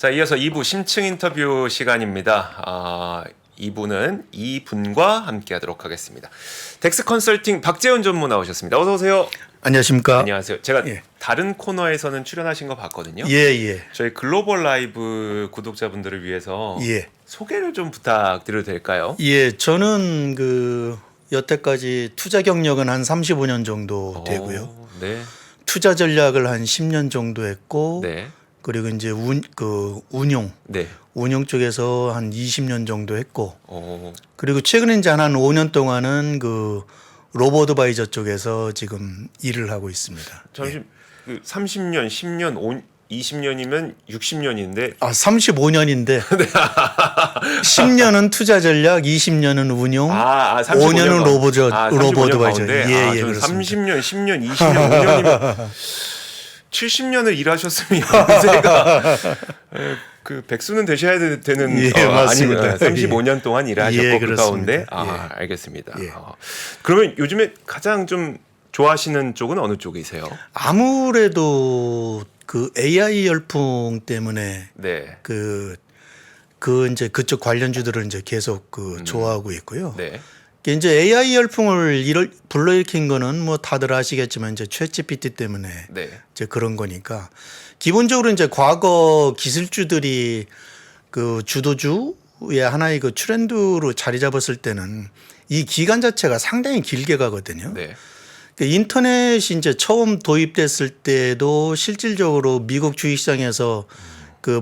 자, 이어서 2부 심층 인터뷰 시간입니다. 2부는 이분과 함께 하도록 하겠습니다. 덱스 컨설팅 박재훈 전무 나오셨습니다. 어서 오세요. 안녕하십니까? 안녕하세요. 제가 다른 코너에서는 출연하신 거 봤거든요. 예. 저희 글로벌 라이브 구독자분들을 위해서 소개를 좀 부탁드려도 될까요? 예, 저는 여태까지 투자 경력은 한 35년 정도 되고요. 네. 투자 전략을 한 10년 정도 했고, 네. 그리고 이제 운용 쪽에서 한 20년 정도 했고, 그리고 최근에 이제 한 5년 동안은 로보어드바이저 쪽에서 지금 일을 하고 있습니다. 잠시 30년, 10년, 20년이면 60년인데 35년인데 10년은 투자 전략, 20년은 운용, 5년은 로보어드바이저. 예, 그렇습니다. 30년, 10년, 20년, 5년이면 70년을 일하셨으면 연세가 백수는 되셔야 되는 맞습니다. 아니면 35년 동안 일하셨고 그 가운데 알겠습니다. 그러면 요즘에 가장 좀 좋아하시는 쪽은 어느 쪽이세요? 아무래도 AI 열풍 때문에 이제 그쪽 관련주들을 이제 계속 좋아하고 있고요. 이제 AI 열풍을 불러일으킨 거는 뭐 다들 아시겠지만 이제 챗GPT 때문에 이제 그런 거니까 기본적으로 이제 과거 기술주들이 주도주의 하나의 트렌드로 자리 잡았을 때는 이 기간 자체가 상당히 길게 가거든요. 인터넷이 이제 처음 도입됐을 때도 실질적으로 미국 주식시장에서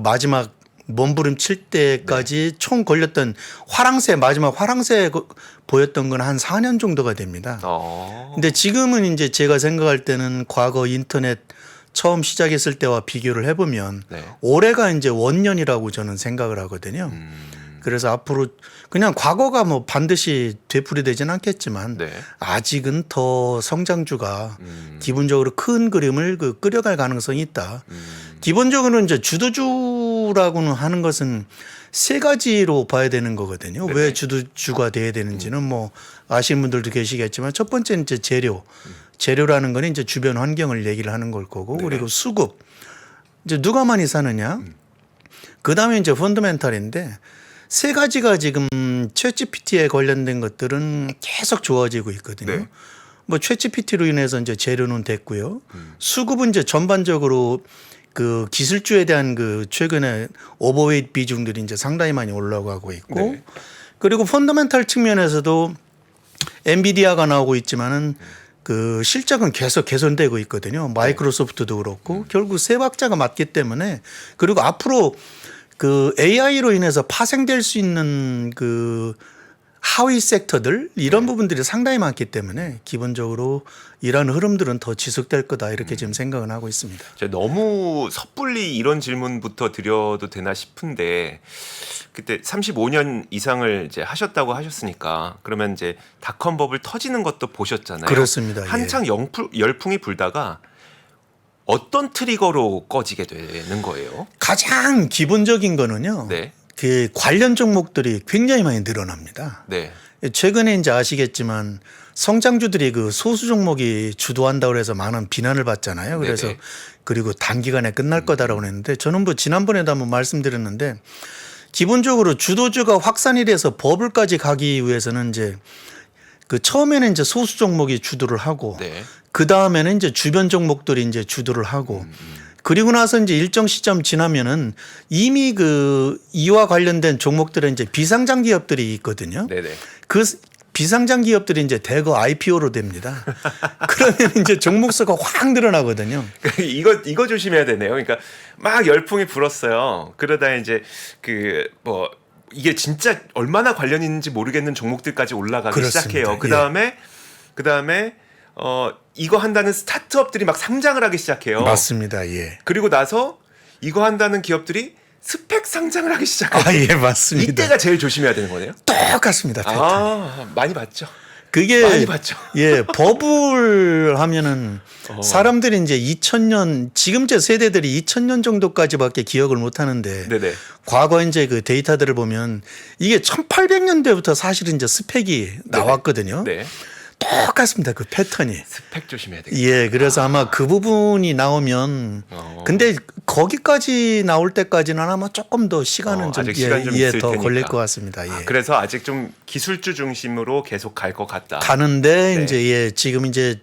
마지막 몸부림 칠 때까지 총 걸렸던 마지막 화랑새 보였던 건 한 4년 정도가 됩니다. 근데 지금은 이제 제가 생각할 때는 과거 인터넷 처음 시작했을 때와 비교를 해보면 올해가 이제 원년이라고 저는 생각을 하거든요. 그래서 앞으로 그냥 과거가 뭐 반드시 되풀이되지는 않겠지만 아직은 더 성장주가 기본적으로 큰 그림을 끌어갈 가능성이 있다. 기본적으로 이제 주도주라고는 하는 것은 세 가지로 봐야 되는 거거든요. 왜 주도주가 돼야 되는지는 뭐 아시는 분들도 계시겠지만 첫 번째는 이제 재료라는 거는 이제 주변 환경을 얘기를 하는 걸 거고 그리고 수급 이제 누가 많이 사느냐 그 다음에 이제 펀더멘탈인데 세 가지가 지금 챗GPT에 관련된 것들은 계속 좋아지고 있거든요. 뭐 챗GPT로 인해서 이제 재료는 됐고요. 수급은 이제 전반적으로 기술주에 대한 최근에 오버웨이트 비중들이 이제 상당히 많이 올라가고 있고 그리고 펀더멘탈 측면에서도 엔비디아가 나오고 있지만은 실적은 계속 개선되고 있거든요. 마이크로소프트도 그렇고 결국 세 박자가 맞기 때문에 그리고 앞으로 AI로 인해서 파생될 수 있는 하위 섹터들 이런 부분들이 상당히 많기 때문에 기본적으로 이런 흐름들은 더 지속될 거다 이렇게 지금 생각은 하고 있습니다. 너무 섣불리 이런 질문부터 드려도 되나 싶은데 그때 35년 이상을 이제 하셨다고 하셨으니까 그러면 이제 닷컴 버블 터지는 것도 보셨잖아요. 그렇습니다. 한창 열풍이 불다가 어떤 트리거로 꺼지게 되는 거예요? 가장 기본적인 거는요. 관련 종목들이 굉장히 많이 늘어납니다. 최근에 이제 아시겠지만 성장주들이 소수 종목이 주도한다고 해서 많은 비난을 받잖아요. 그래서 그리고 단기간에 끝날 거다라고 했는데 저는 뭐 지난번에도 한번 말씀드렸는데 기본적으로 주도주가 확산이 돼서 버블까지 가기 위해서는 이제 처음에는 이제 소수 종목이 주도를 하고 그 다음에는 이제 주변 종목들이 이제 주도를 하고 그리고 나서 이제 일정 시점 지나면은 이미 이와 관련된 종목들은 이제 비상장 기업들이 있거든요. 그 비상장 기업들이 이제 대거 IPO로 됩니다. 그러면 이제 종목 수가 확 늘어나거든요. 이거 조심해야 되네요. 그러니까 막 열풍이 불었어요. 그러다 이제 이게 진짜 얼마나 관련 있는지 모르겠는 종목들까지 올라가기 시작해요. 그 다음에 이거 한다는 스타트업들이 막 상장을 하기 시작해요. 맞습니다. 그리고 나서 이거 한다는 기업들이 스펙 상장을 하기 시작해요. 맞습니다. 이때가 제일 조심해야 되는 거네요. 똑같습니다. 많이 봤죠. 많이 봤죠. 버블 하면은 사람들이 이제 2000년 지금 제 세대들이 2000년 정도까지밖에 기억을 못 하는데 과거 이제 데이터들을 보면 이게 1800년대부터 사실은 이제 스펙이 나왔거든요. 똑같습니다. 그 패턴이. 스펙 조심해야 되겠다. 예, 그래서 아마 그 부분이 나오면 근데 거기까지 나올 때까지는 아마 조금 더 시간은 좀 아직 시간이 좀 있을 더 테니까. 걸릴 것 같습니다. 예. 그래서 아직 좀 기술주 중심으로 계속 갈 것 같다. 가는데 네. 이제 예, 지금 이제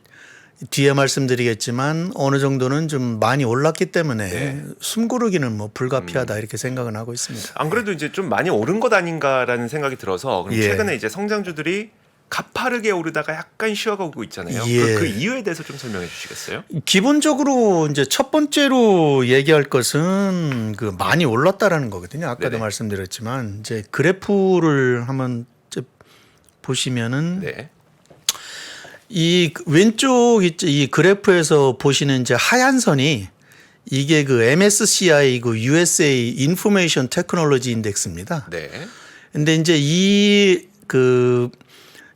뒤에 말씀드리겠지만 어느 정도는 좀 많이 올랐기 때문에 네. 숨고르기는 뭐 불가피하다 이렇게 생각은 하고 있습니다. 안 그래도 이제 좀 많이 오른 것 아닌가라는 생각이 들어서 그럼 예. 최근에 이제 성장주들이 가파르게 오르다가 약간 쉬어가고 있잖아요. 예. 그 이유에 대해서 좀 설명해 주시겠어요? 기본적으로 이제 첫 번째로 얘기할 것은 그 많이 올랐다라는 거거든요. 아까도 네네. 말씀드렸지만 이제 그래프를 한번 이제 보시면은 네. 이 왼쪽 이 그래프에서 보시는 이제 하얀 선이 이게 그 MSCI 그 USA 인포메이션 테크놀로지 인덱스입니다. 네. 근데 이제 이 그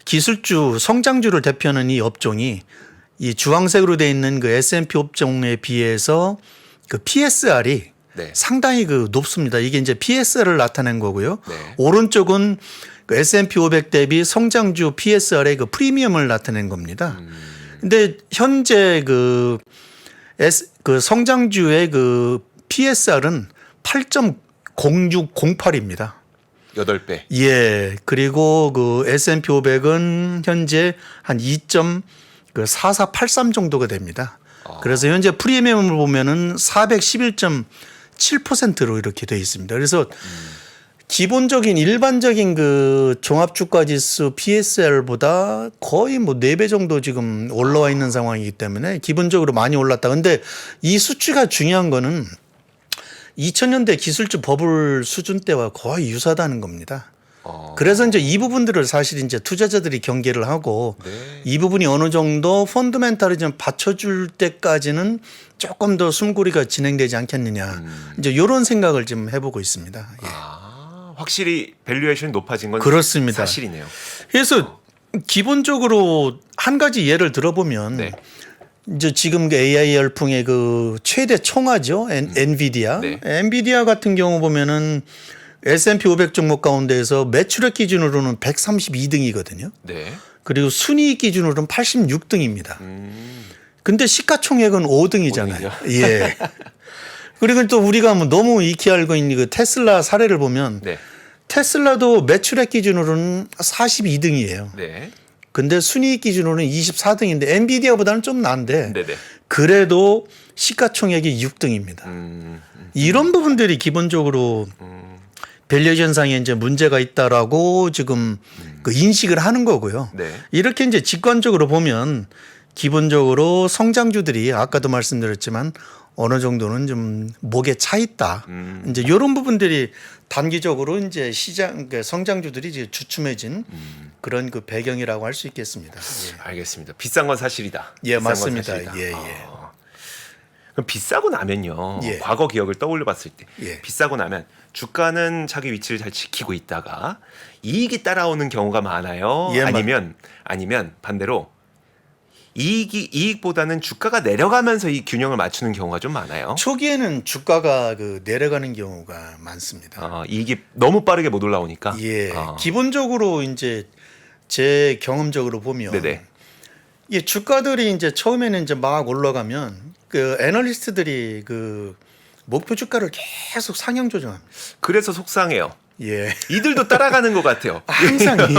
기술주 성장주를 대표하는 이 업종이 이 주황색으로 돼 있는 그 S&P 업종에 비해서 그 PSR이 네. 상당히 그 높습니다. 이게 이제 PSR을 나타낸 거고요. 네. 오른쪽은 그 S&P 500 대비 성장주 PSR의 그 프리미엄을 나타낸 겁니다. 근데 현재 그 성장주의 그 PSR은 8.0608입니다. 8배. 예. 그리고 그 S&P 500은 현재 한 2.4483 정도가 됩니다. 그래서 현재 프리미엄을 보면은 411.7%로 이렇게 되어 있습니다. 그래서 기본적인 일반적인 그 종합주가지수 PSR보다 거의 뭐 4배 정도 지금 올라와 있는 상황이기 때문에 기본적으로 많이 올랐다. 근데 이 수치가 중요한 거는 2000년대 기술주 버블 수준 때와 거의 유사하다는 겁니다. 그래서 이제 이 부분들을 사실 이제 투자자들이 경계를 하고 네. 이 부분이 어느 정도 펀더멘탈이 좀 받쳐줄 때까지는 조금 더 숨고리가 진행되지 않겠느냐. 이제 이런 생각을 좀 해보고 있습니다. 예. 확실히 밸류에이션이 높아진 건 그렇습니다. 사실이네요. 그래서 기본적으로 한 가지 예를 들어보면 네. 이제 지금 그 AI 열풍의 그 최대 총화죠. 엔비디아. 네. 엔비디아 같은 경우 보면은 S&P 500 종목 가운데에서 매출액 기준으로는 132등이거든요. 네. 그리고 순이익 기준으로는 86등입니다. 근데 시가총액은 5등이잖아요. 예. 그리고 또 우리가 뭐 너무 익히 알고 있는 그 테슬라 사례를 보면 네. 테슬라도 매출액 기준으로는 42등이에요. 네. 근데 순이익 기준으로는 24등인데 엔비디아보다는 좀 난데 네네. 그래도 시가총액이 6등입니다. 이런 부분들이 기본적으로 밸류에이션상에 이제 문제가 있다라고 지금 그 인식을 하는 거고요. 네. 이렇게 이제 직관적으로 보면 기본적으로 성장주들이 아까도 말씀드렸지만 어느 정도는 좀 목에 차 있다. 이제 이런 부분들이 단기적으로 이제 시장 그 성장주들이 이제 주춤해진 그런 그 배경이라고 할 수 있겠습니다. 알겠습니다. 비싼 건 사실이다. 예, 비싼 건 맞습니다. 사실이다. 예, 예. 그럼 비싸고 나면요. 예. 과거 기억을 떠올려 봤을 때 예. 비싸고 나면 주가는 자기 위치를 잘 지키고 있다가 이익이 따라오는 경우가 많아요. 예, 아니면 반대로 이익보다는 주가가 내려가면서 이 균형을 맞추는 경우가 좀 많아요. 초기에는 주가가 그 내려가는 경우가 많습니다. 이익이 너무 빠르게 못 올라오니까. 예. 기본적으로 이제 제 경험적으로 보면 네네. 예, 주가들이 이제 처음에는 이제 막 올라가면 그 애널리스트들이 그 목표 주가를 계속 상향 조정합니다. 그래서 속상해요. 예. 이들도 따라가는 것 같아요. 항상 예.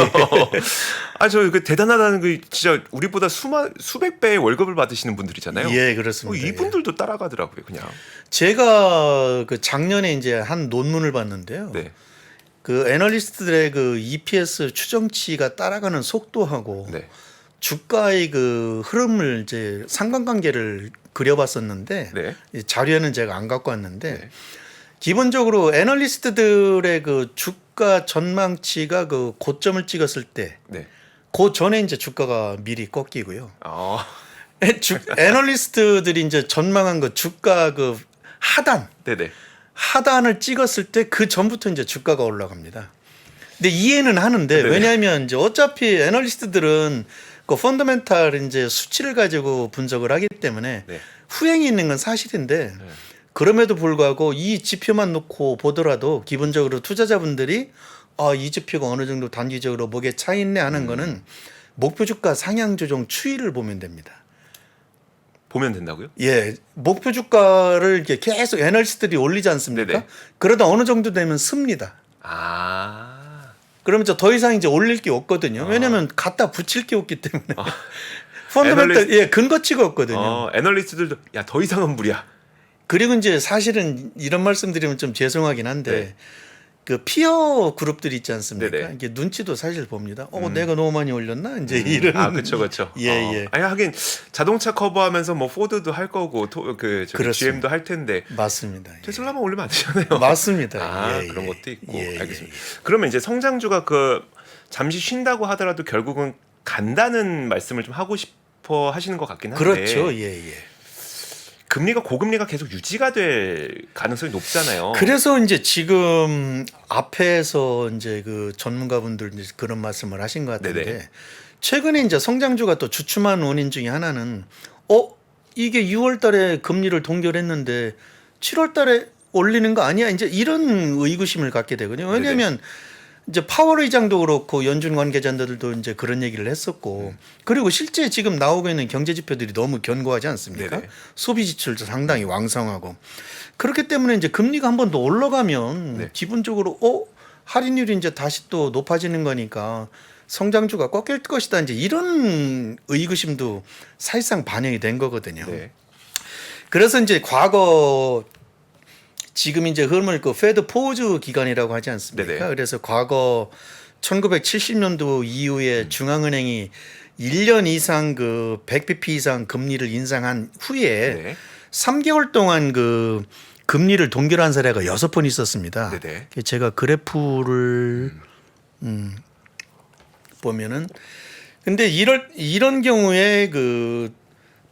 저 그 대단하다는 그 진짜 우리보다 수백 배의 월급을 받으시는 분들이잖아요. 예, 그렇습니다. 이분들도 따라가더라고요, 그냥. 제가 그 작년에 이제 한 논문을 봤는데요. 네. 그 애널리스트들의 그 EPS 추정치가 따라가는 속도하고 네. 주가의 그 흐름을 이제 상관관계를 그려봤었는데 네. 이 자료에는 제가 안 갖고 왔는데 네. 기본적으로 애널리스트들의 그 주가 전망치가 그 고점을 찍었을 때 네. 그 전에 이제 주가가 미리 꺾이고요. 어. 애널리스트들이 이제 전망한 그 주가 그 네네. 하단을 찍었을 때 그 전부터 이제 주가가 올라갑니다. 근데 이해는 하는데 네네. 왜냐하면 이제 어차피 애널리스트들은 그 펀더멘탈 이제 수치를 가지고 분석을 하기 때문에 네. 후행이 있는 건 사실인데 그럼에도 불구하고 이 지표만 놓고 보더라도 기본적으로 투자자분들이 이 지표가 어느 정도 단기적으로 목에 차 있네 하는 거는 목표 주가 상향 조정 추이를 보면 됩니다. 보면 된다고요? 예, 목표 주가를 이렇게 계속 애널리스트들이 올리지 않습니까? 네네. 그러다 어느 정도 되면 씁니다. 아. 그러면 더 이상 이제 올릴 게 없거든요. 왜냐하면 갖다 붙일 게 없기 때문에. 아. 펀더멘털 예 근거치가 없거든요. 애널리스트들도 야 더 이상은 무리야. 그리고 이제 사실은 이런 말씀드리면 좀 죄송하긴 한데 네. 그 피어 그룹들이 있지 않습니까? 네네. 이게 눈치도 사실 봅니다. 내가 너무 많이 올렸나? 이제 이런. 아, 그렇죠. 예, 예. 아니 하긴 자동차 커버하면서 뭐 포드도 할 거고 그렇습니다. GM도 할 텐데 맞습니다. 예. 테슬라만 올리면 안 되잖아요. 맞습니다. 아, 예, 그런 예. 것도 있고. 예, 예, 알겠습니다. 예. 그러면 이제 성장주가 그 잠시 쉰다고 하더라도 결국은 간다는 말씀을 좀 하고 싶어 하시는 것 같긴 한데. 그렇죠. 예, 예. 금리가 고금리가 계속 유지가 될 가능성이 높잖아요. 그래서 이제 지금 앞에서 이제 그 전문가분들 이제 그런 말씀을 하신 것 같은데 네네. 최근에 이제 성장주가 또 주춤한 원인 중에 하나는 이게 6월 달에 금리를 동결했는데 7월 달에 올리는 거 아니야? 이제 이런 의구심을 갖게 되거든요. 왜냐하면 이제 파월 의장도 그렇고 연준 관계자들도 이제 그런 얘기를 했었고 그리고 실제 지금 나오고 있는 경제 지표들이 너무 견고하지 않습니까? 네네. 소비 지출도 상당히 왕성하고 그렇기 때문에 이제 금리가 한 번 더 올라가면 네. 기본적으로 할인율이 이제 다시 또 높아지는 거니까 성장주가 꺾일 것이다 이제 이런 의구심도 사실상 반영이 된 거거든요. 네. 그래서 이제 과거 지금 이제 흐름을 그 페드 포즈 기간이라고 하지 않습니까? 네네. 그래서 과거 1970년도 이후에 중앙은행이 1년 이상 그 100bp 이상 금리를 인상한 후에 네. 3개월 동안 그 금리를 동결한 사례가 6번 있었습니다. 네네. 제가 그래프를 보면은 근데 이런 경우에 그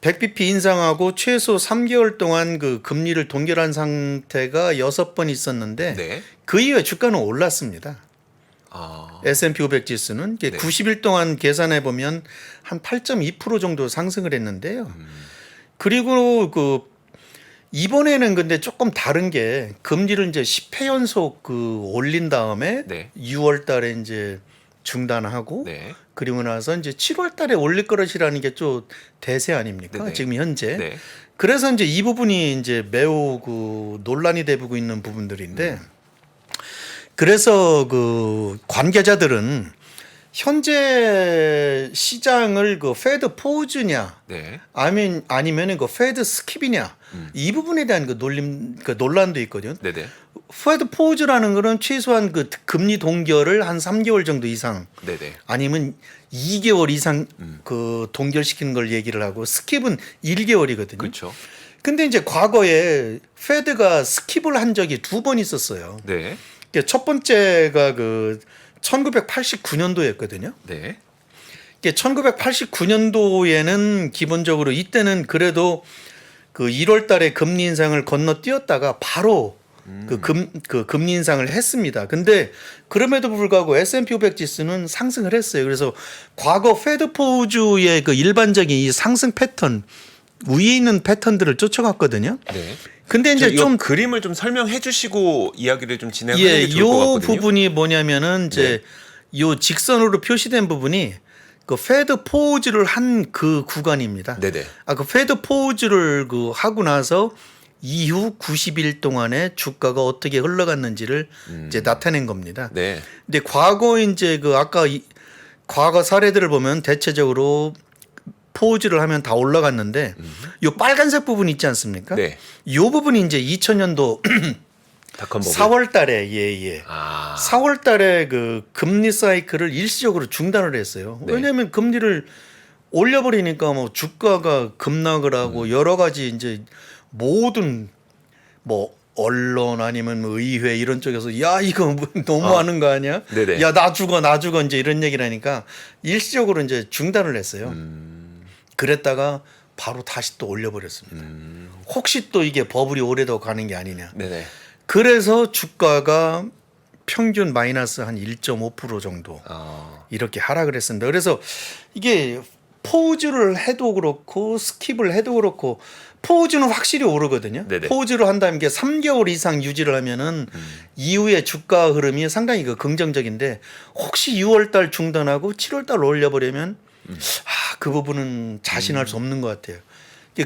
100bp 인상하고 최소 3개월 동안 그 금리를 동결한 상태가 6번 있었는데 네. 그 이후에 주가는 올랐습니다. 아. S&P 500 지수는 네. 90일 동안 계산해 보면 한 8.2% 정도 상승을 했는데요. 그리고 그 이번에는 근데 조금 다른 게 금리를 이제 10회 연속 그 올린 다음에 네. 6월 달에 이제 중단하고 네. 그리고 나서 이제 7월 달에 올릴 것이라는 게 좀 대세 아닙니까? 네네. 지금 현재. 네. 그래서 이제 이 부분이 이제 매우 그 논란이 되고 있는 부분들인데 그래서 그 관계자들은 현재 시장을 그 페드 포즈냐 네. 아니면은 그 페드 스킵이냐 이 부분에 대한 그 논란도 있거든요. 네네. 페드 포즈라는 거는 최소한 그 금리 동결을 한 3개월 정도 이상 네네. 아니면 2개월 이상 그 동결시키는 걸 얘기를 하고 스킵은 1개월이거든요. 그렇죠. 근데 이제 과거에 페드가 스킵을 한 적이 2번 있었어요. 네. 첫 번째가 그 1989년도였거든요. 네. 1989년도에는 기본적으로 이때는 그래도 그 1월 달에 금리 인상을 건너뛰었다가 바로 그 금리 인상을 했습니다. 근데 그럼에도 불구하고 S&P 500 지수는 상승을 했어요. 그래서 과거 페드 포즈의 그 일반적인 이 상승 패턴 위에 있는 패턴들을 쫓아갔거든요. 네. 근데 이제 좀 그림을 좀 설명해 주시고 이야기를 좀 진행하는 예, 게 좋을 것 요 같거든요. 부분이 뭐냐면은 이제 요 직선으로 표시된 부분이 그 페드 포즈를 한 그 구간입니다. 네네. 그 페드 포즈를 그 하고 나서 이후 90일 동안에 주가가 어떻게 흘러갔는지를 이제 나타낸 겁니다. 네. 근데 과거 이제 그 아까 과거 사례들을 보면 대체적으로 포즈를 하면 다 올라갔는데 요 빨간색 부분 있지 않습니까? 네. 요 부분이 이제 2000년도 닷컴 버블. 4월 달에 예. 아. 4월 달에 그 금리 사이클을 일시적으로 중단을 했어요. 네. 왜냐하면 금리를 올려버리니까 뭐 주가가 급락을 하고 여러 가지 이제 모든 뭐 언론 아니면 뭐 의회 이런 쪽에서 야 이거 뭐 너무하는 거 아니야? 네네. 야 나 죽어 이제 이런 얘기를 하니까 일시적으로 이제 중단을 했어요. 그랬다가 바로 다시 또 올려버렸습니다. 혹시 또 이게 버블이 오래도 가는 게 아니냐? 네네. 그래서 주가가 평균 마이너스 한 1.5% 정도 이렇게 하락을 했습니다. 그래서 이게 포즈를 해도 그렇고 스킵을 해도 그렇고 포즈는 확실히 오르거든요. 네네. 포즈를 한다는 게 3개월 이상 유지를 하면은 이후에 주가 흐름이 상당히 그 긍정적인데 혹시 6월 달 중단하고 7월 달 올려버리면 그 부분은 자신할 수 없는 것 같아요.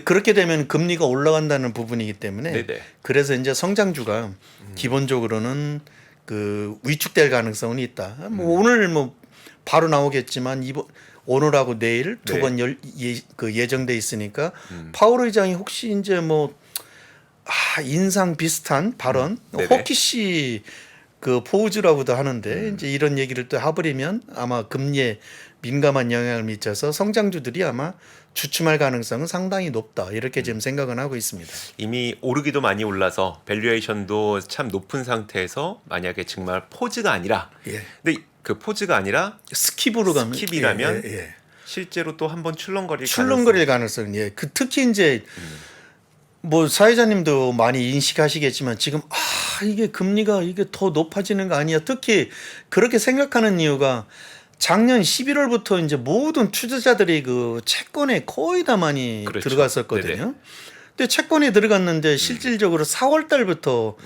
그렇게 되면 금리가 올라간다는 부분이기 때문에 네네. 그래서 이제 성장주가 기본적으로는 그 위축될 가능성은 있다. 뭐 오늘 뭐 바로 나오겠지만 오늘하고 내일 두 네. 번 예정돼 있으니까 파월 의장이 혹시 이제 뭐 인상 비슷한 발언, 네네. 호키시 그 포즈라고도 하는데 이제 이런 얘기를 또 해버리면 아마 금리에 민감한 영향을 미쳐서 성장주들이 아마 주춤할 가능성은 상당히 높다 이렇게 지금 생각은 하고 있습니다. 이미 오르기도 많이 올라서 밸류에이션도 참 높은 상태에서 만약에 정말 포즈가 아니라 예. 근데 그 포즈가 아니라 스킵으로 가면 스킵이라면 예. 실제로 또 한번 출렁거릴 가능성. 예. 그 특히 이제 뭐 사회자님도 많이 인식하시겠지만 지금 이게 금리가 이게 더 높아지는 거 아니야. 특히 그렇게 생각하는 이유가 작년 11월부터 이제 모든 투자자들이 그 채권에 거의 다 많이 그렇죠. 들어갔었거든요. 네네. 근데 채권에 들어갔는데 실질적으로 4월 달부터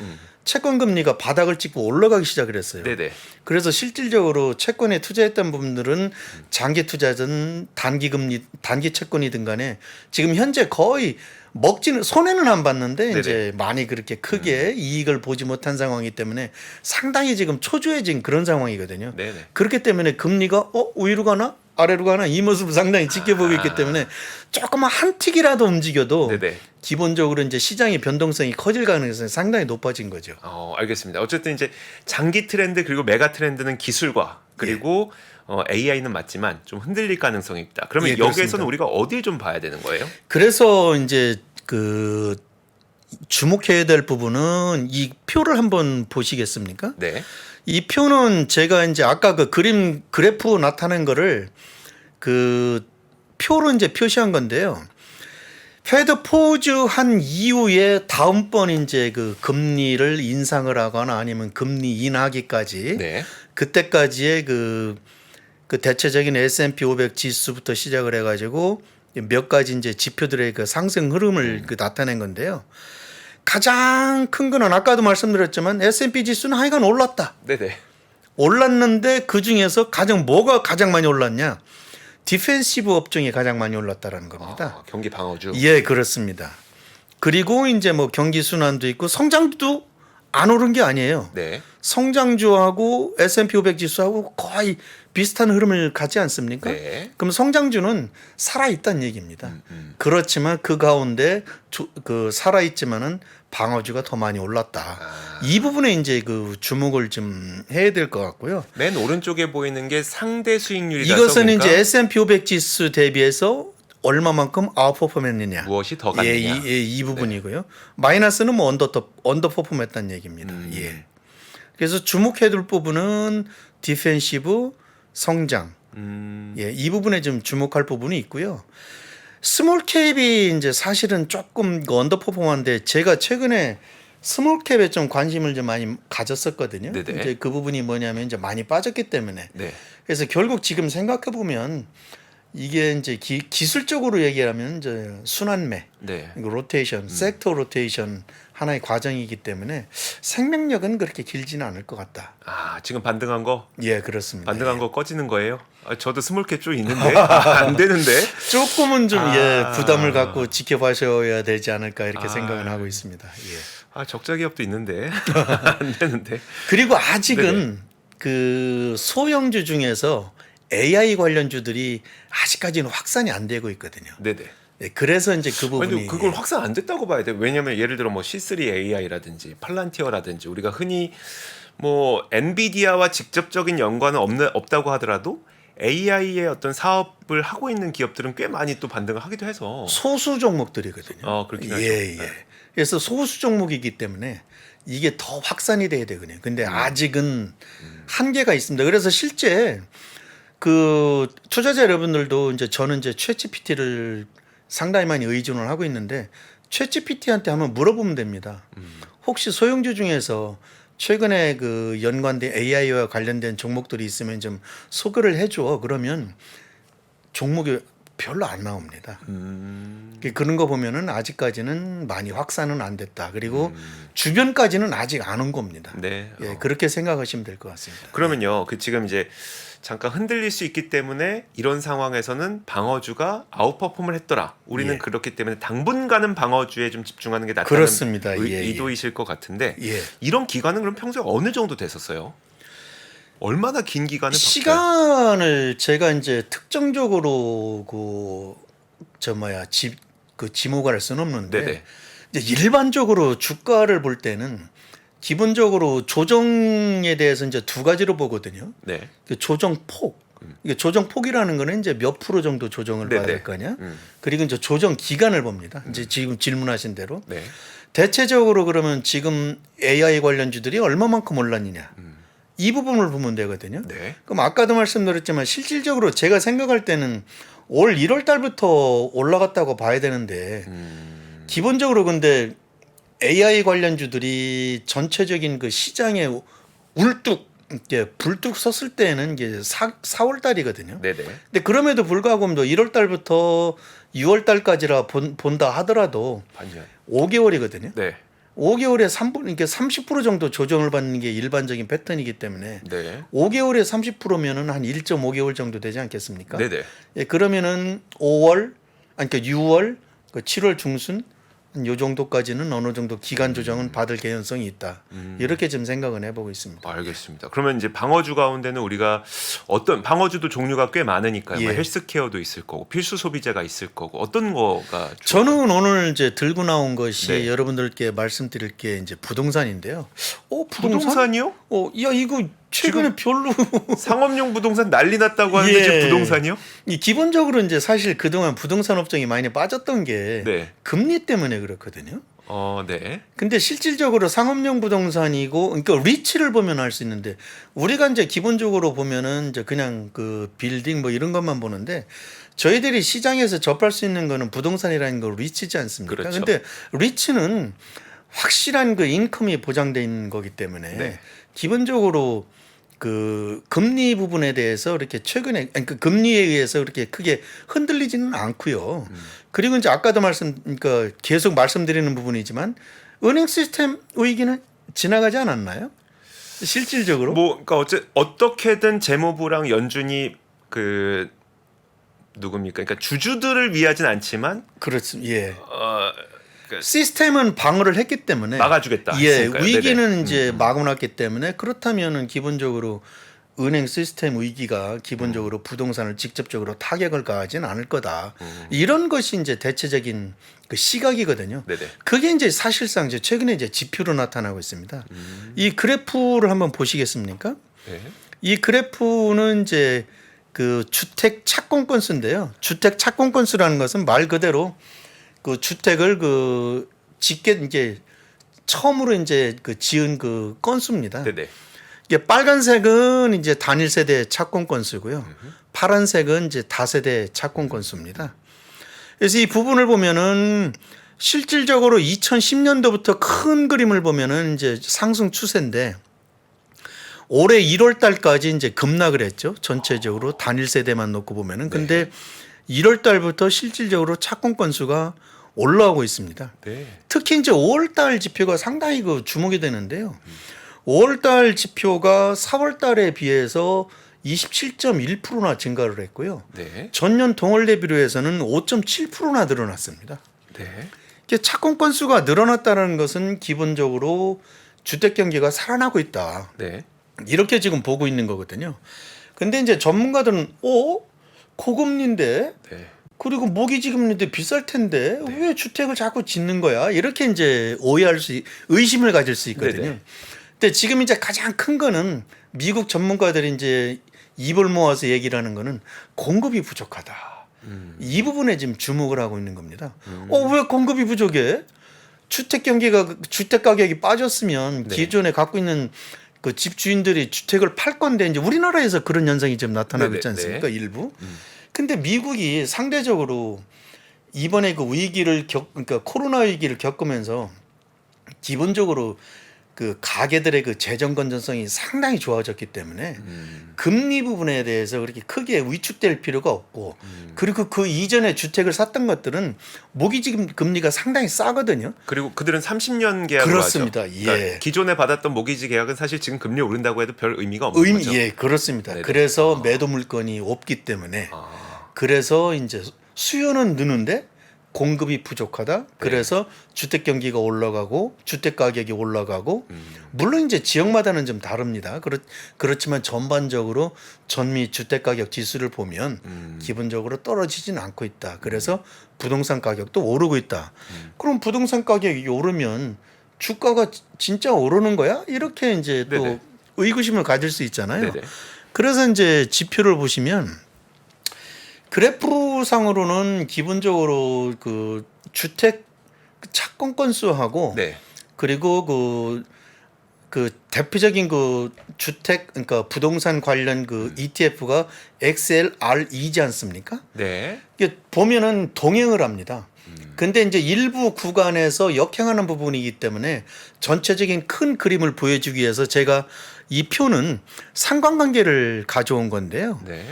채권 금리가 바닥을 찍고 올라가기 시작을 했어요. 네네. 그래서 실질적으로 채권에 투자했던 분들은 장기 투자든 단기 금리, 단기 채권이든 간에 지금 현재 거의 먹지는 손해는 안 봤는데 네네. 이제 많이 그렇게 크게 이익을 보지 못한 상황이기 때문에 상당히 지금 초조해진 그런 상황이거든요. 네네. 그렇기 때문에 금리가 위로 가나 아래로 가나 이 모습을 상당히 지켜보고 있기 때문에 조금만 한 틱이라도 움직여도 네네. 기본적으로 이제 시장의 변동성이 커질 가능성이 상당히 높아진 거죠. 알겠습니다. 어쨌든 이제 장기 트렌드 그리고 메가 트렌드는 기술과 그리고 AI는 맞지만 좀 흔들릴 가능성이 있다. 그러면 예, 여기에서는 그렇습니다. 우리가 어디를 좀 봐야 되는 거예요? 그래서 이제 그 주목해야 될 부분은 이 표를 한번 보시겠습니까? 네. 이 표는 제가 이제 아까 그 그래프 나타낸 거를 그 표로 이제 표시한 건데요. 페드 포즈 한 이후에 다음번 이제 그 금리를 인상을 하거나 아니면 금리 인하기까지 네. 그때까지의 그 대체적인 S&P 500 지수부터 시작을 해가지고 몇 가지 이제 지표들의 그 상승 흐름을 그 나타낸 건데요. 가장 큰 거는 아까도 말씀드렸지만 S&P 지수는 하여간 올랐다. 네네. 올랐는데 그 중에서 뭐가 가장 많이 올랐냐? 디펜시브 업종이 가장 많이 올랐다라는 겁니다. 경기 방어주. 예, 그렇습니다. 그리고 이제 뭐 경기 순환도 있고 성장주도 안 오른 게 아니에요. 네. 성장주하고 S&P 500 지수하고 거의 비슷한 흐름을 갖지 않습니까? 네. 그럼 성장주는 살아있다는 얘기입니다. 그렇지만 그 가운데 그 살아있지만은 방어주가 더 많이 올랐다. 이 부분에 이제 그 주목을 좀 해야 될 것 같고요. 맨 오른쪽에 보이는 게 상대 수익률이라서 이것은 그러니까 이제 S&P 500 지수 대비해서 얼마만큼 아웃퍼폼했느냐. 무엇이 더 갔느냐. 이 부분이고요. 마이너스는 뭐 언더퍼폼했다는 얘기입니다. 예. 그래서 주목해야 될 부분은 디펜시브, 성장. 예, 이 부분에 좀 주목할 부분이 있고요. 스몰 캡이 이제 사실은 조금 언더퍼폼한데 제가 최근에 스몰 캡에 좀 관심을 좀 많이 가졌었거든요. 네네. 이제 그 부분이 뭐냐면 이제 많이 빠졌기 때문에. 네. 그래서 결국 지금 생각해 보면 이게 이제 기술적으로 얘기하면 이제 순환매, 네. 로테이션, 섹터 로테이션 하나의 과정이기 때문에 생명력은 그렇게 길지는 않을 것 같다. 지금 반등한 거? 예, 그렇습니다. 반등한 거 꺼지는 거예요? 저도 스몰캡 쪽 있는데 안 되는데. 조금은 좀 부담을 갖고 지켜봐셔야 되지 않을까 이렇게 생각을 하고 있습니다. 예. 적자 기업도 있는데 안 되는데. 그리고 아직은 그 소형주 중에서 AI 관련주들이 아직까지는 확산이 안 되고 있거든요. 네네. 네, 그래서 이제 그 부분이 아니, 그걸 확산 안 됐다고 봐야 돼. 왜냐하면 예를 들어 뭐 C3 AI라든지 팔란티어라든지 우리가 흔히 뭐 엔비디아와 직접적인 연관은 없다고 하더라도 AI의 어떤 사업을 하고 있는 기업들은 꽤 많이 또 반등을 하기도 해서 소수 종목들이거든요. 그렇긴 하죠. 예. 네. 그래서 소수 종목이기 때문에 이게 더 확산이 돼야 되거든요. 근데 아직은 한계가 있습니다. 그래서 실제 그 투자자 여러분들도 이제 저는 이제 챗GPT를 상당히 많이 의존을 하고 있는데 챗GPT한테 한번 물어보면 됩니다. 혹시 소형주 중에서 최근에 그 연관된 AI와 관련된 종목들이 있으면 좀 소개를 해줘. 그러면 종목이 별로 안 나옵니다. 그런 거 보면은 아직까지는 많이 확산은 안 됐다. 그리고 주변까지는 아직 안 온 겁니다. 네. 예, 그렇게 생각하시면 될 것 같습니다. 그러면요, 그 지금 이제 잠깐 흔들릴 수 있기 때문에 이런 상황에서는 방어주가 아웃퍼폼을 했더라. 우리는 예. 그렇기 때문에 당분간은 방어주에 좀 집중하는 게 낫다는 그렇습니다. 예, 예. 의도이실 것 같은데 예. 이런 기간은 그럼 평소에 어느 정도 됐었어요? 얼마나 긴 기간을 시간을 제가 이제 특정적으로 지목할 수는 없는데 네네. 이제 일반적으로 주가를 볼 때는 기본적으로 조정에 대해서 이제 두 가지로 보거든요. 네. 그 조정폭. 이게 조정폭이라는 거는 이제 몇 프로 정도 조정을 네네. 받을 거냐. 그리고 이제 조정 기간을 봅니다. 이제 지금 질문하신 대로. 네. 대체적으로 그러면 지금 AI 관련주들이 얼마만큼 올랐느냐. 이 부분을 보면 되거든요. 네. 그럼 아까도 말씀드렸지만 실질적으로 제가 생각할 때는 올 1월 달부터 올라갔다고 봐야 되는데 기본적으로 근데 AI 관련주들이 전체적인 그 시장에 울뚝 이렇게 불뚝 섰을 때는 이게 4월 달이거든요. 네네. 근데 그럼에도 불구하고 1월 달부터 6월 달까지라 본다 하더라도 반년. 5개월이거든요. 네. 5개월에 3분 이게 30% 정도 조정을 받는 게 일반적인 패턴이기 때문에 네. 5개월에 30%면은 한 1.5개월 정도 되지 않겠습니까? 네네. 예, 그러면은 5월 아니 그러니까 6월 7월 중순 요 정도까지는 어느 정도 기간 조정은 받을 개연성이 있다. 이렇게 좀 생각은 해보고 있습니다. 알겠습니다. 그러면 이제 방어주 가운데는 우리가 어떤 방어주도 종류가 꽤 많으니까요. 예. 뭐 헬스케어도 있을 거고 필수 소비재가 있을 거고 어떤 거가 저는 오늘 이제 들고 나온 것이 네. 여러분들께 말씀드릴 게 이제 부동산인데요. 부동산? 부동산이요? 야 이거 최근에 별로 상업용 부동산 난리 났다고 하는데 예. 지금 부동산이요? 이 기본적으로 이제 사실 그동안 부동산 업종이 많이 빠졌던 게 네. 금리 때문에 그렇거든요. 네. 근데 실질적으로 상업용 부동산이고 그러니까 리츠를 보면 알 수 있는데 우리가 이제 기본적으로 보면은 이제 그냥 그 빌딩 뭐 이런 것만 보는데 저희들이 시장에서 접할 수 있는 거는 부동산이라는 거 리츠지 않습니까? 그렇죠. 근데 리츠는 확실한 그 인컴이 보장돼 있는 거기 때문에 네. 기본적으로 그 금리 부분에 대해서 이렇게 최근에 그러니까 금리에 의해서 그렇게 크게 흔들리지는 않고요. 그리고 이제 아까도 그러니까 계속 말씀드리는 부분이지만 은행 시스템 위기는 지나가지 않았나요? 실질적으로? 뭐 그러니까 어떻게든 재무부랑 연준이 그 누굽니까? 그러니까 주주들을 위하진 않지만 그렇습니다. 예. 그 시스템은 방어를 했기 때문에 막아주겠다. 예, 했으니까요. 위기는 네네. 이제 막아놨기 때문에 그렇다면은 기본적으로 은행 시스템 위기가 기본적으로 부동산을 직접적으로 타격을 가하진 않을 거다. 이런 것이 이제 대체적인 그 시각이거든요. 네네. 그게 이제 사실상 이제 최근에 이제 지표로 나타나고 있습니다. 이 그래프를 한번 보시겠습니까? 네. 이 그래프는 이제 그 주택 착공 건수인데요. 주택 착공 건수라는 것은 말 그대로 그 주택을 그 짓게 이제 처음으로 이제 그 지은 그 건수입니다. 네네. 이게 빨간색은 이제 단일 세대 착공 건수고요. 파란색은 이제 다세대 착공 건수입니다. 그래서 이 부분을 보면은 실질적으로 2010년도부터 큰 그림을 보면은 이제 상승 추세인데 올해 1월 달까지 이제 급락을 했죠. 전체적으로 단일 세대만 놓고 보면은. 근데 1월 달부터 실질적으로 착공 건수가 올라오고 있습니다. 네. 특히 이제 5월 달 지표가 상당히 그 주목이 되는데요. 5월 달 지표가 4월 달에 비해서 27.1%나 증가를 했고요. 네. 전년 동월 대비로 해서는 5.7%나 늘어났습니다. 네. 이게 착공 건수가 늘어났다는 것은 기본적으로 주택 경기가 살아나고 있다. 네. 이렇게 지금 보고 있는 거거든요. 근데 이제 전문가들은 고금리인데 네. 그리고 모기지금리인데 비쌀 텐데 왜 주택을 자꾸 짓는 거야? 이렇게 이제 의심을 가질 수 있거든요. 네네. 근데 지금 이제 가장 큰 거는 미국 전문가들이 이제 입을 모아서 얘기를 하는 거는 공급이 부족하다. 이 부분에 지금 주목을 하고 있는 겁니다. 왜 공급이 부족해? 주택 가격이 빠졌으면 네. 기존에 갖고 있는 그 집주인들이 주택을 팔 건데 이제 우리나라에서 그런 현상이 좀 나타나고 있지 않습니까? 일부. 근데 미국이 상대적으로 이번에 그 위기를 그러니까 코로나 위기를 겪으면서 기본적으로 그 가게들의 그 재정 건전성이 상당히 좋아졌기 때문에 금리 부분에 대해서 그렇게 크게 위축될 필요가 없고 그리고 그 이전에 주택을 샀던 것들은 모기지 금리가 상당히 싸거든요. 그리고 그들은 30년 계약으로 그렇습니다. 하죠. 그러니까 예. 기존에 받았던 모기지 계약은 사실 지금 금리 오른다고 해도 별 의미가 없는 거죠. 예, 그렇습니다. 네네. 그래서 매도 물건이 없기 때문에 그래서 이제 수요는 느는데 공급이 부족하다. 그래서 주택 경기가 올라가고 주택 가격이 올라가고 물론 이제 지역마다는 좀 다릅니다. 그렇지만 전반적으로 전미 주택 가격 지수를 보면 기본적으로 떨어지지는 않고 있다. 그래서 부동산 가격도 오르고 있다. 그럼 부동산 가격이 오르면 주가가 진짜 오르는 거야? 이렇게 이제 또 네네. 의구심을 가질 수 있잖아요. 네네. 그래서 이제 지표를 보시면 그래프상으로는 기본적으로 그 주택 착공 건수하고 네. 그리고 그 대표적인 그 주택 그러니까 부동산 관련 그 ETF가 XLR이지 않습니까? 네. 이게 보면은 동행을 합니다. 근데 이제 일부 구간에서 역행하는 부분이기 때문에 전체적인 큰 그림을 보여주기 위해서 제가 이 표는 상관관계를 가져온 건데요. 네.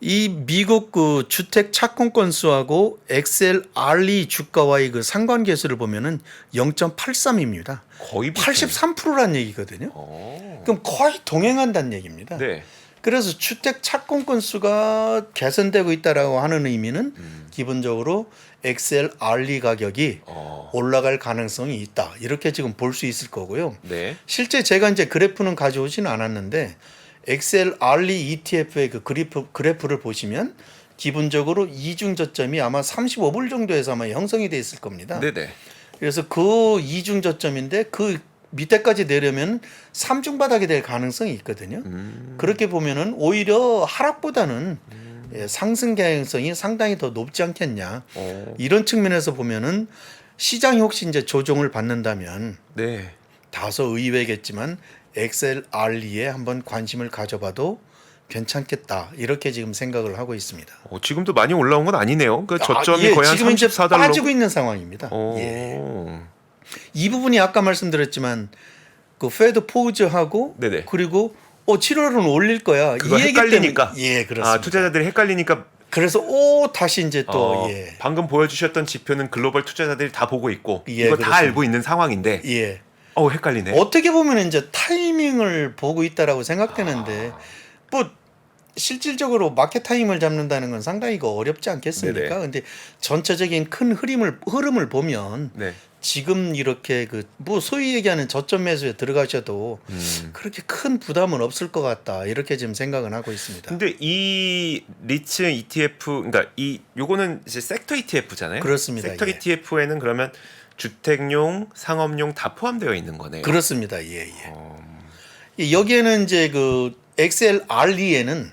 이 미국 그 주택 착공 건수하고 XLRE 주가와의 그 상관계수를 보면은 0.83입니다. 거의 비슷해요. 83%란 얘기거든요. 오. 그럼 거의 동행한다는 얘기입니다. 네. 그래서 주택 착공 건수가 개선되고 있다라고 하는 의미는 기본적으로 XLRE 가격이 올라갈 가능성이 있다. 이렇게 지금 볼 수 있을 거고요. 네. 실제 제가 이제 그래프는 가져오지는 않았는데 XLRE ETF의 그 그래프를 보시면 기본적으로 이중 저점이 아마 35불 정도에서 아마 형성이 돼 있을 겁니다. 네네. 그래서 그 이중 저점인데 그 밑에까지 내려면 삼중 바닥이 될 가능성이 있거든요. 그렇게 보면은 오히려 하락보다는 상승 가능성이 상당히 더 높지 않겠냐. 이런 측면에서 보면은 시장이 혹시 이제 조정을 받는다면 네. 다소 의외겠지만 XLRE에 한번 관심을 가져봐도 괜찮겠다. 이렇게 지금 생각을 하고 있습니다. 지금도 많이 올라온 건 아니네요. 그 저점이 예, 거의 한 지금 이제 34달러. 빠지고 있는 상황입니다. 오. 예. 이 부분이 아까 말씀드렸지만 그 페드 포즈하고 네네. 그리고 7월은 올릴 거야. 그거 이 얘기 헷갈리니까. 때문에 예, 그렇습니다. 투자자들이 헷갈리니까 그래서 다시 이제 또 예. 방금 보여주셨던 지표는 글로벌 투자자들이 다 보고 있고 예, 이거 그렇습니다. 다 알고 있는 상황인데 예. 헷갈리네. 어떻게 보면 이제 타이밍을 보고 있다라고 생각되는데 뭐 실질적으로 마켓 타임을 잡는다는 건 상당히 이거 어렵지 않겠습니까? 네네. 근데 전체적인 큰 흐름을 보면 네. 지금 이렇게 그 뭐 소위 얘기하는 저점 매수에 들어가셔도 그렇게 큰 부담은 없을 것 같다. 이렇게 지금 생각은 하고 있습니다. 근데 이 리츠 ETF 그러니까 요거는 이제 섹터 ETF잖아요. 그렇습니다. 섹터 예. ETF에는 그러면 주택용, 상업용 다 포함되어 있는 거네요. 그렇습니다. 예, 예. 여기에는 이제 그 XLRE에는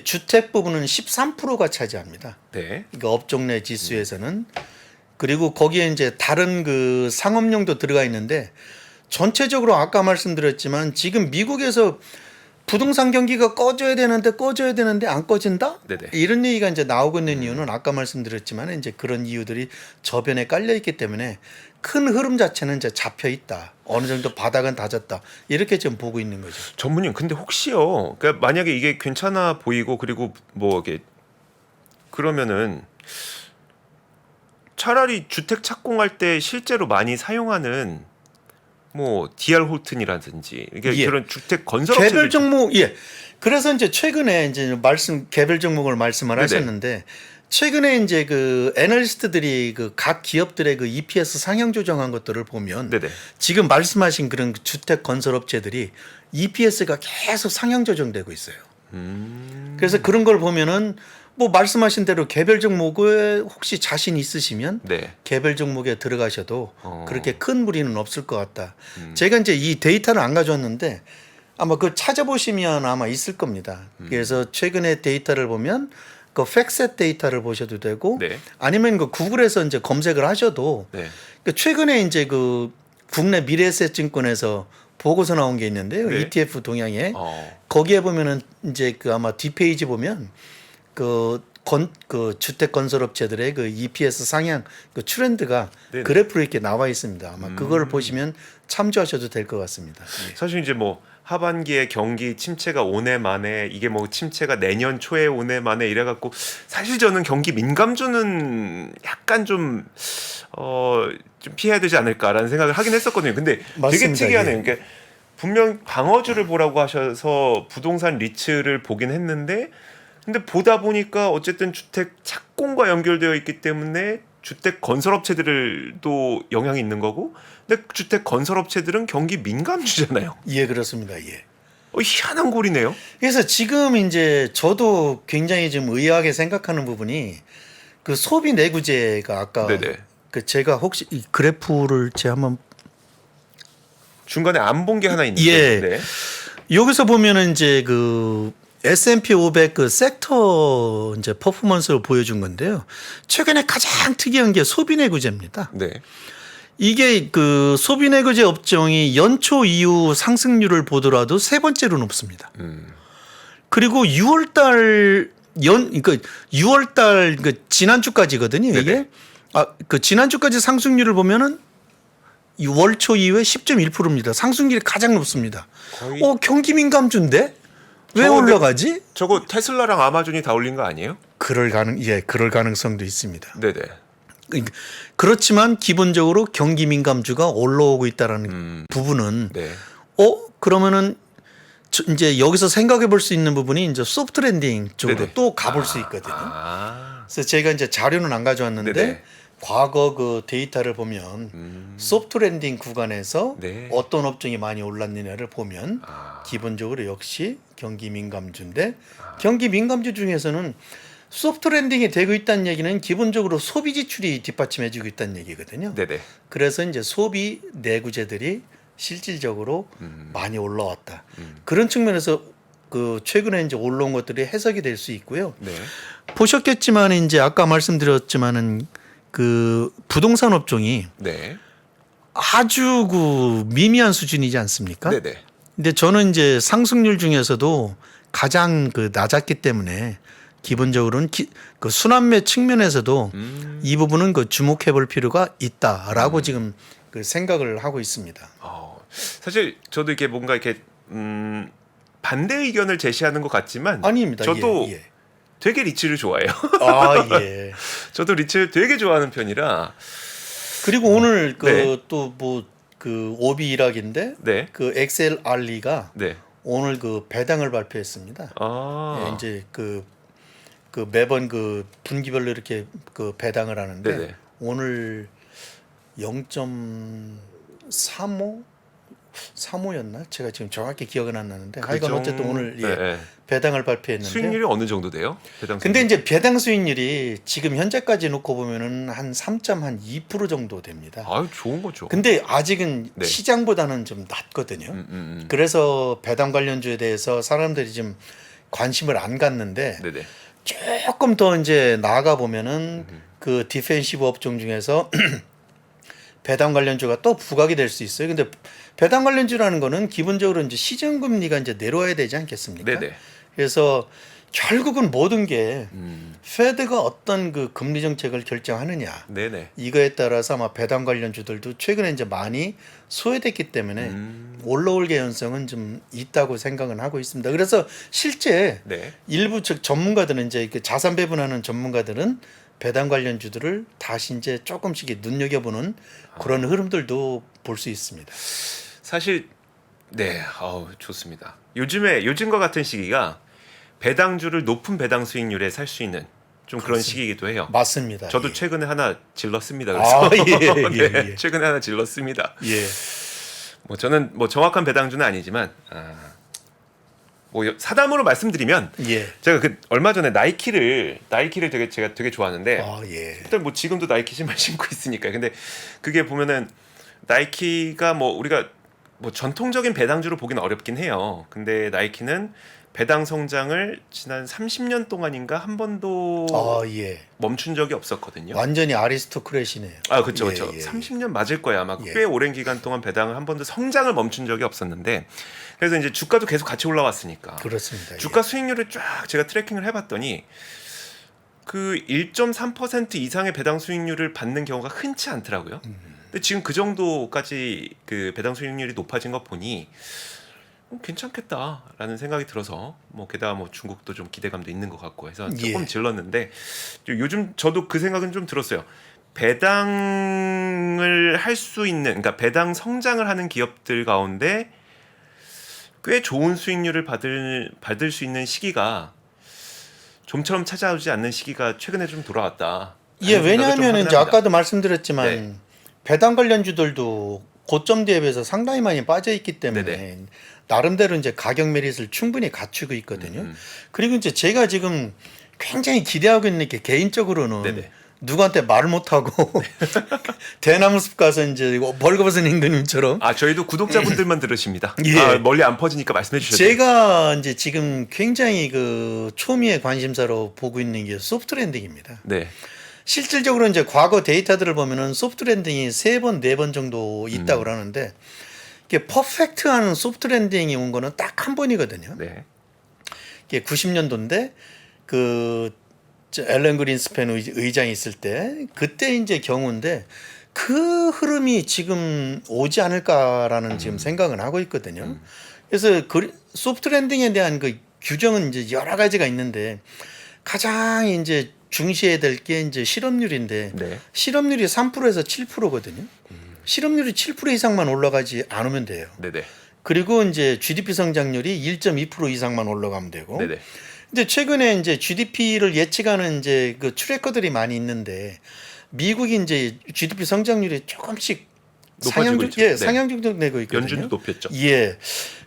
주택 부분은 13%가 차지합니다. 네. 그러니까 업종 내 지수에서는 그리고 거기에 이제 다른 그 상업용도 들어가 있는데 전체적으로 아까 말씀드렸지만 지금 미국에서 부동산 경기가 꺼져야 되는데 안 꺼진다? 네네. 이런 얘기가 이제 나오고 있는 이유는 아까 말씀드렸지만 이제 그런 이유들이 저변에 깔려 있기 때문에 큰 흐름 자체는 이제 잡혀 있다. 어느 정도 바닥은 다졌다. 이렇게 좀 보고 있는 거죠. 전문님, 근데 혹시요. 그러니까 만약에 이게 괜찮아 보이고 그리고 뭐 이게 그러면은 차라리 주택 착공할 때 실제로 많이 사용하는 뭐 DR 홀튼이라든지 이게 예. 그런 주택 건설 업체들 개별 종목 예. 그래서 이제 최근에 이제 개별 종목을 말씀을 네네. 하셨는데 최근에 이제 그 애널리스트들이 그 각 기업들의 그 EPS 상향 조정한 것들을 보면 네네. 지금 말씀하신 그런 주택 건설 업체들이 EPS가 계속 상향 조정되고 있어요. 그래서 그런 걸 보면은 뭐 말씀하신 대로 개별 종목에 혹시 자신 있으시면 네. 개별 종목에 들어가셔도 그렇게 큰 무리는 없을 것 같다. 제가 이제 이 데이터를 안 가져왔는데 아마 그 찾아보시면 아마 있을 겁니다. 그래서 최근에 데이터를 보면 그 팩셋 데이터를 보셔도 되고 네. 아니면 그 구글에서 이제 검색을 하셔도 네. 그 최근에 이제 그 국내 미래에셋 증권에서 보고서 나온 게 있는데요. 네. ETF 동향에 어. 거기에 보면은 이제 그 아마 뒷페이지 보면 그 주택 건설업체들의 그 EPS 상향 그 트렌드가 네네. 그래프로 이렇게 나와 있습니다. 아마 그걸 보시면 참조하셔도 될 것 같습니다. 사실 이제 뭐 하반기에 경기 침체가 5내 만에 이게 뭐 침체가 내년 초에 5내 만에 이래갖고 사실 저는 경기 민감주는 약간 좀 피해야 되지 않을까라는 생각을 하긴 했었거든요. 근데 되게 맞습니다. 특이하네요. 예. 그러니까 분명 방어주를 보라고 하셔서 부동산 리츠를 보긴 했는데 근데 보다 보니까 어쨌든 주택 착공과 연결되어 있기 때문에 주택 건설업체들도 영향이 있는 거고 근데 주택 건설업체들은 경기 민감주잖아요. 예, 그렇습니다. 예. 희한한 꼴이네요. 그래서 지금 이제 저도 굉장히 좀 의아하게 생각하는 부분이 그 소비 내구재가 아까 네네. 그 제가 혹시 이 그래프를 제가 한번 중간에 안 본 게 하나 있는데. 예. 네. 여기서 보면은 이제 그 S&P 500 그 섹터 이제 퍼포먼스를 보여준 건데요. 최근에 가장 특이한 게 소비 내구재입니다. 네. 이게 이게 그 소비 내구재 업종이 연초 이후 상승률을 보더라도 세 번째로 높습니다. 그리고 6월달 그러니까 6월달 그 지난주까지거든요. 이게 네네. 그 지난주까지 상승률을 보면은 이 월초 이후에 10.1%입니다. 상승률이 가장 높습니다. 거의 경기 민감주인데 왜 저거 근데- 올라가지? 저거 테슬라랑 아마존이 다 올린 거 아니에요? 그럴 가능성도 있습니다. 네네. 그렇지만 기본적으로 경기 민감주가 올라오고 있다라는 부분은 네. 그러면은 이제 여기서 생각해 볼 수 있는 부분이 이제 소프트 랜딩 쪽으로 네네. 또 가볼 수 있거든요. 아. 그래서 제가 이제 자료는 안 가져왔는데 네네. 과거 그 데이터를 보면 소프트 랜딩 구간에서 네. 어떤 업종이 많이 올랐느냐를 보면 아. 기본적으로 역시 경기 민감주인데 경기 민감주 중에서는 소프트 랜딩이 되고 있다는 얘기는 기본적으로 소비 지출이 뒷받침해주고 있다는 얘기거든요. 네네. 그래서 이제 소비 내구재들이 실질적으로 많이 올라왔다. 음. 그런 측면에서 그 최근에 이제 올라온 것들이 해석이 될 수 있고요. 네. 보셨겠지만 이제 아까 말씀드렸지만은 그 부동산 업종이 네. 아주 그 미미한 수준이지 않습니까? 네네. 근데 저는 이제 상승률 중에서도 가장 그 낮았기 때문에 기본적으로는 그 순환매 측면에서도 이 부분은 그 주목해 볼 필요가 있다라고 지금 그 생각을 하고 있습니다. 사실 저도 이렇게 뭔가 이렇게 반대 의견을 제시하는 것 같지만 아닙니다. 저도 예. 되게 리츠를 좋아해요. 예. 저도 리츠를 되게 좋아하는 편이라. 그리고 오늘 그 네. 또 뭐 그 오비 일학인데 네. 그 엑셀 알리가 네. 오늘 그 배당을 발표했습니다. 아. 예, 이제 그 매번 그 분기별로 이렇게 그 배당을 하는데 네네. 오늘 0.35였나? 제가 지금 정확히 기억은 안 나는데 하여간 어쨌든 오늘 네, 네. 배당을 발표했는데 수익률이 어느 정도 돼요? 배당 근데 수익률? 이제 배당 수익률이 지금 현재까지 놓고 보면은 한 3.2% 정도 됩니다. 아유 좋은 거죠. 근데 아직은 네. 시장보다는 좀 낮거든요. 그래서 배당 관련주에 대해서 사람들이 좀 관심을 안 갖는데 네네. 조금 더 이제 나아가 보면은 그 디펜시브 업종 중에서 배당 관련주가 또 부각이 될 수 있어요. 근데 배당 관련주라는 거는 기본적으로 이제 시장 금리가 이제 내려와야 되지 않겠습니까? 네네. 그래서 결국은 모든 게 페드가 어떤 그 금리 정책을 결정하느냐 네네. 이거에 따라서 아마 배당 관련주들도 최근에 이제 많이 소외됐기 때문에 올라올 개연성은 좀 있다고 생각은 하고 있습니다. 그래서 실제 네. 일부 즉 전문가들은 이제 그 자산 배분하는 전문가들은 배당 관련주들을 다시 이제 조금씩 눈여겨보는 그런 흐름들도 볼 수 있습니다. 사실 네, 좋습니다. 요즘과 같은 시기가 배당주를 높은 배당 수익률에 살 수 있는 좀 그런 그렇습니다. 시기이기도 해요. 맞습니다. 저도 예. 최근에 하나 질렀습니다. 그래서 네, 최근에 하나 질렀습니다. 예. 뭐 저는 뭐 정확한 배당주는 아니지만 뭐 사담으로 말씀드리면 예. 제가 그 얼마 전에 나이키를 제가 되게 좋아하는데 예. 일단 뭐 지금도 나이키 신발 신고 있으니까 근데 그게 보면은 나이키가 뭐 우리가 뭐 전통적인 배당주로 보기는 어렵긴 해요. 근데 나이키는 배당 성장을 지난 30년 동안인가 한 번도 예. 멈춘 적이 없었거든요. 완전히 아리스토크래시네요. 그렇죠, 예, 그렇죠. 예. 30년 맞을 거예요. 아마 예. 꽤 오랜 기간 동안 배당을 한 번도 성장을 멈춘 적이 없었는데, 그래서 이제 주가도 계속 같이 올라왔으니까. 그렇습니다. 주가 수익률을 쫙 제가 트래킹을 해봤더니 그 1.3% 이상의 배당 수익률을 받는 경우가 흔치 않더라고요. 근데 지금 그 정도까지 그 배당 수익률이 높아진 거 보니 괜찮겠다라는 생각이 들어서 뭐 게다가 뭐 중국도 좀 기대감도 있는 것 같고 해서 조금 예. 질렀는데 요즘 저도 그 생각은 좀 들었어요. 배당을 할 수 있는, 그러니까 배당 성장을 하는 기업들 가운데 꽤 좋은 수익률을 받을 수 있는 시기가 좀처럼 찾아오지 않는 시기가 최근에 좀 돌아왔다. 예, 왜냐하면 이제 아까도 말씀드렸지만 네. 배당 관련주들도 고점 대비해서 상당히 많이 빠져 있기 때문에 네네. 나름대로 이제 가격 메릿을 충분히 갖추고 있거든요. 그리고 이제 제가 지금 굉장히 기대하고 있는 게 개인적으로는 네네. 누구한테 말을 못하고 대나무숲 가서 이제 벌거벗은 임금님처럼 저희도 구독자분들만 들으십니다. 예. 멀리 안 퍼지니까 말씀해 주셔도 제가 이제 지금 굉장히 그 초미의 관심사로 보고 있는 게 소프트랜딩입니다. 네. 실질적으로 이제 과거 데이터들을 보면은 소프트랜딩이 3번, 4번 정도 있다고 그러는데 이게 퍼펙트한 소프트랜딩이 온 거는 딱 한 번이거든요. 네. 이게 90년도인데 그 앨런 그린스팬 의장이 있을 때 그때 이제 경우인데 그 흐름이 지금 오지 않을까라는 지금 생각은 하고 있거든요. 그래서 소프트랜딩에 대한 그 규정은 이제 여러 가지가 있는데 가장 이제 중시해야 될 게 이제 실업률인데 네. 실업률이 3%에서 7%거든요. 실업률이 7% 이상만 올라가지 않으면 돼요. 네네. 그리고 이제 GDP 성장률이 1.2% 이상만 올라가면 되고. 네네. 근데 최근에 이제 GDP를 예측하는 이제 그 트래커들이 많이 있는데 미국이 이제 GDP 성장률이 조금씩 높아지고 있죠. 네. 상향 되고 있거든요. 연준도 높였죠. 예.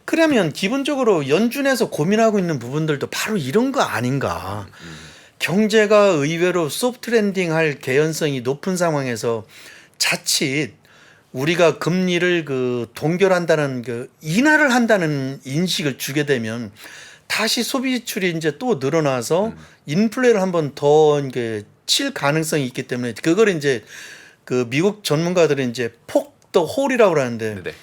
그러면 기본적으로 연준에서 고민하고 있는 부분들도 바로 이런 거 아닌가. 경제가 의외로 소프트랜딩할 개연성이 높은 상황에서 자칫 우리가 금리를 그 동결한다는 그 인하를 한다는 인식을 주게 되면 다시 소비 지출이 이제 또 늘어나서 인플레를 한번 더 이게 칠 가능성이 있기 때문에 그걸 이제 그 미국 전문가들은 이제 폭 더 홀이라고 하는데 네네.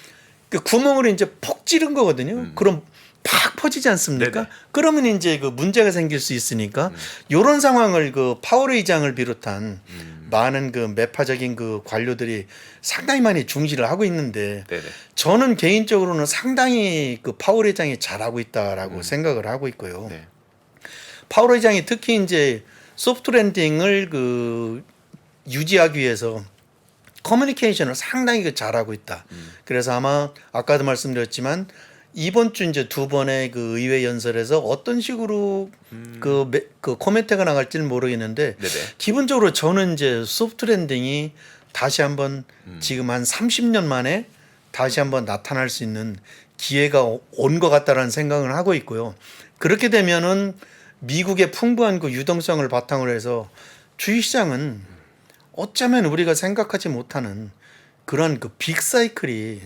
그 구멍을 이제 폭 찌른 거거든요. 그럼 팍 퍼지지 않습니까? 네네. 그러면 이제 그 문제가 생길 수 있으니까 이런 상황을 그 파월 의장을 비롯한 많은 그 매파적인 그 관료들이 상당히 많이 중시를 하고 있는데 네네. 저는 개인적으로는 상당히 그 파월 의장이 잘하고 있다라고 생각을 하고 있고요. 네. 파월 의장이 특히 이제 소프트랜딩을 그 유지하기 위해서 커뮤니케이션을 상당히 그 잘하고 있다. 그래서 아마 아까도 말씀드렸지만 이번 주 이제 2번의 그 의회 연설에서 어떤 식으로 그 코멘트가 나갈지는 모르겠는데 네네. 기본적으로 저는 이제 소프트랜딩이 다시 한번 지금 한 30년 만에 다시 한번 나타날 수 있는 기회가 온 것 같다라는 생각을 하고 있고요. 그렇게 되면은 미국의 풍부한 그 유동성을 바탕으로 해서 주식시장은 어쩌면 우리가 생각하지 못하는 그런 그 빅사이클이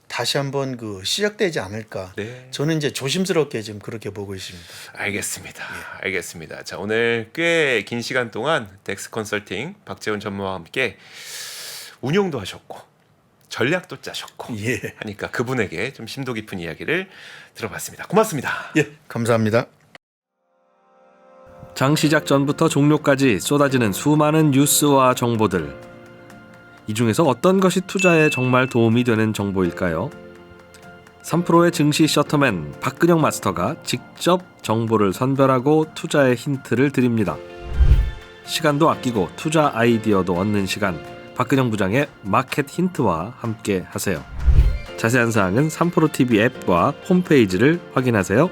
다시 한번 그 시작되지 않을까. 네. 저는 이제 조심스럽게 지금 그렇게 보고 있습니다. 알겠습니다. 알겠습니다. 자, 오늘 꽤 긴 시간 동안 덱스 컨설팅 박재훈 전무와 함께 운용도 하셨고 전략도 짜셨고 예. 하니까 그분에게 좀 심도 깊은 이야기를 들어봤습니다. 고맙습니다. 예, 감사합니다. 장 시작 전부터 종료까지 쏟아지는 수많은 뉴스와 정보들. 이 중에서 어떤 것이 투자에 정말 도움이 되는 정보일까요? 3프로의 증시 셔터맨 박근영 마스터가 직접 정보를 선별하고 투자의 힌트를 드립니다. 시간도 아끼고 투자 아이디어도 얻는 시간, 박근영 부장의 마켓 힌트와 함께 하세요. 자세한 사항은 3프로 TV 앱과 홈페이지를 확인하세요.